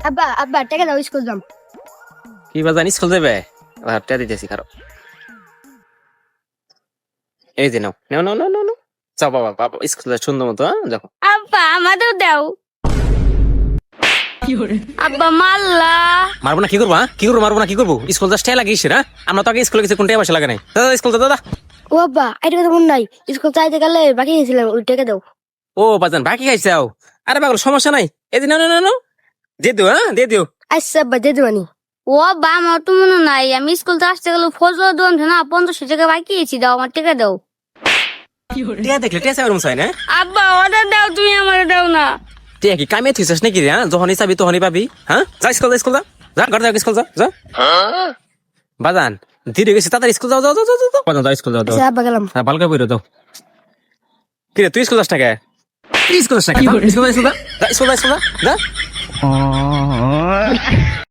আব্বা আব্বা টাকা দাও স্কুল যাম। কি বাজান স্কুল যাবে? টাকা দিতেছি খারো। এই যে নাও নাও নাও নাও নাও নাও। যাও বাবা বাবা স্কুল যা সুন্দর মতো দেখো। আব্বা আমাদের দাও। আব্বা মাল্লা মারবো না কি করবো? কি করবো? মারবো না কি করবো? স্কুল যা স্টাইল লাগিস না, আমরা তো আগে স্কুলে গেছি, কোন টাইম আসে লাগে নাই। দাদা স্কুল দাদা। ও আব্বা এটা কথা মনে নাই, স্কুল চাইতে গেলে বাকি গেছিলাম, ওই টাকা দাও। ও বাজান বাকি খাইছাও? আরে পাগল সমস্যা নাই, এই যে নাও নাও নাও দিয়ে দিও, দিয়ে দিও। আচ্ছা আব্বা দিয়ে দেবানি। ও আব্বা আমার তো মনে নাই, আমি স্কুল থেকে আসতে গেলে ফজল দোন না 500 টাকা বাকি আছি, দাও আমার টাকা দাও। টিয়া দেখলে টিয়া চাই চাই না। আব্বা অর্ডার দাও, তুমি আমার দাও না। টিয়া কি কামে থুইছিস নাকি রে? যখনই চাবি তখনই পাবি। হ্যাঁ যা স্কুল যা, স্কুল যা, যা ঘর যা, স্কুল যা যা। বাজান ধীরে গেছি, তাড়াতাড়ি স্কুল যাও যাও যাও যাও যাও। বাজান যাও স্কুল যাও যাও। আচ্ছা আব্বা গেলাম। হ্যাঁ ভালো করে বইরো যাও। কি রে তুই স্কুল যাস না কে? তুই স্কুল যাস না কে? স্কুল যা, স্কুল যা, যা স্কুল যা, স্কুল যা, যা।